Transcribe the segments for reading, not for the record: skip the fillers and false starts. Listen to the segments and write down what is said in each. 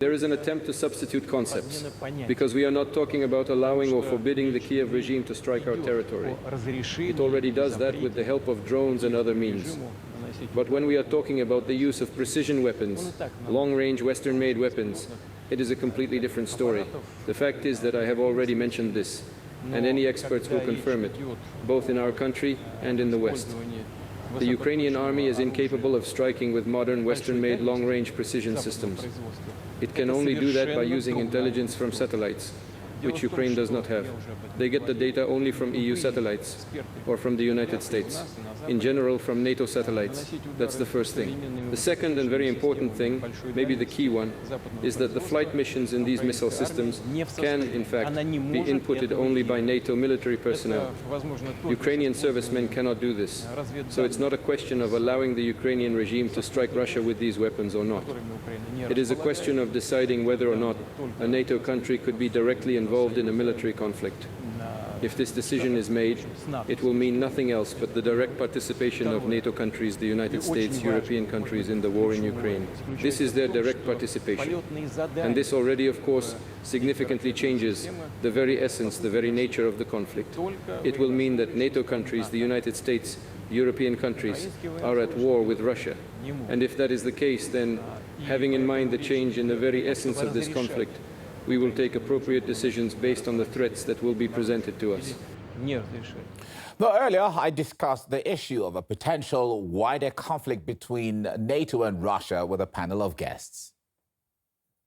There is an attempt to substitute concepts, because we are not talking about allowing or forbidding the Kiev regime to strike our territory. It already does that with the help of drones and other means. But when we are talking about the use of precision weapons, long-range Western-made weapons, it is a completely different story. The fact is that I have already mentioned this, and any experts will confirm it, both in our country and in the West. The Ukrainian army is incapable of striking with modern Western-made long-range precision systems. It can only do that by using intelligence from satellites, which Ukraine does not have. They get the data only from EU satellites or from the United States. In general, from NATO satellites. That's the first thing. The second and very important thing, maybe the key one, is that the flight missions in these missile systems can, in fact, be inputted only by NATO military personnel. Ukrainian servicemen cannot do this. So it's not a question of allowing the Ukrainian regime to strike Russia with these weapons or not. It is a question of deciding whether or not a NATO country could be directly involved in a military conflict. If this decision is made, it will mean nothing else but the direct participation of NATO countries, the United States, European countries in the war in Ukraine. This is their direct participation. And this already, of course, significantly changes the very essence, the very nature of the conflict. It will mean that NATO countries, the United States, European countries are at war with Russia. And if that is the case, then having in mind the change in the very essence of this conflict, we will take appropriate decisions based on the threats that will be presented to us. Now, earlier, I discussed the issue of a potential wider conflict between NATO and Russia with a panel of guests.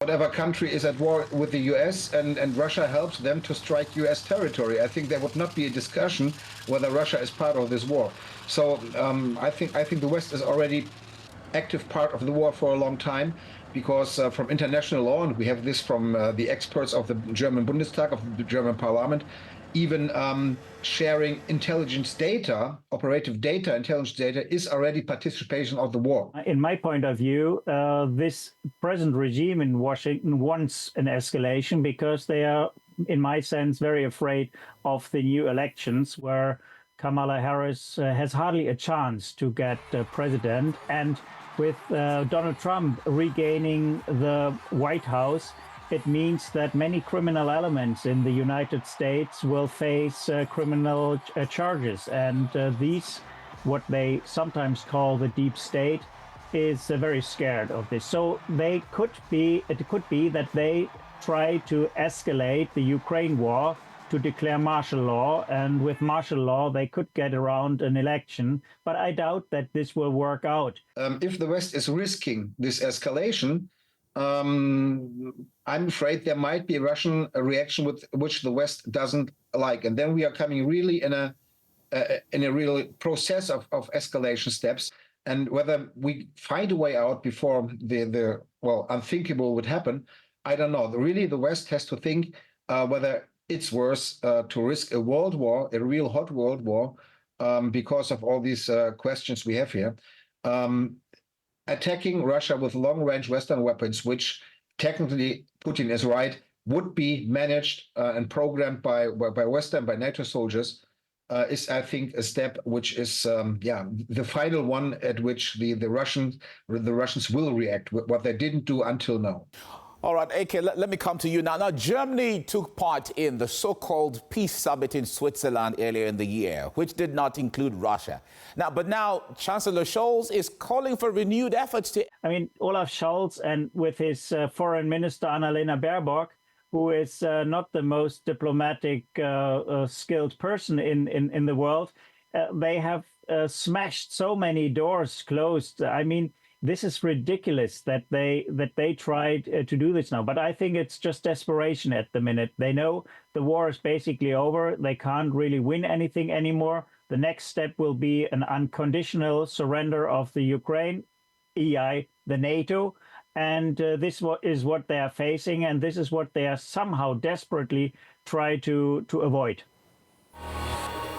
Whatever country is at war with the US and Russia helps them to strike US territory, I think there would not be a discussion whether Russia is part of this war. So I think the West is already active part of the war for a long time, because from international law, and we have this from the experts of the German Bundestag, of the German Parliament, even sharing intelligence data, operative data, intelligence data is already participation of the war. In my point of view, this present regime in Washington wants an escalation because they are, in my sense, very afraid of the new elections where Kamala Harris has hardly a chance to get president. And with Donald Trump regaining the White House, it means that many criminal elements in the United States will face criminal charges. And these, what they sometimes call the deep state, is very scared of this. So it could be that they try to escalate the Ukraine war to declare martial law, and with martial law they could get around an election, but I doubt that this will work out. If the West is risking this escalation, I'm afraid there might be a Russian reaction with which the West doesn't like, and then we are coming really in a real process of escalation steps. And whether we find a way out before the unthinkable would happen, I don't know. Really, the West has to think whether it's worth to risk a world war, a real hot world war, because of all these questions we have here. Attacking Russia with long-range Western weapons, which technically, Putin is right, would be managed and programmed by Western, by NATO soldiers, is, I think, a step which is, the final one at which the Russians will react, what they didn't do until now. All right, AK, let me come to you now. Now, Germany took part in the so-called peace summit in Switzerland earlier in the year, which did not include Russia. But now Chancellor Scholz is calling for renewed efforts to... I mean, Olaf Scholz and with his foreign minister, Annalena Baerbock, who is not the most diplomatic skilled person in the world, they have smashed so many doors closed. I mean, this is ridiculous that they tried to do this now. But I think it's just desperation at the minute. They know the war is basically over. They can't really win anything anymore. The next step will be an unconditional surrender of the Ukraine, the NATO. And this is what they are facing. And this is what they are somehow desperately trying to avoid.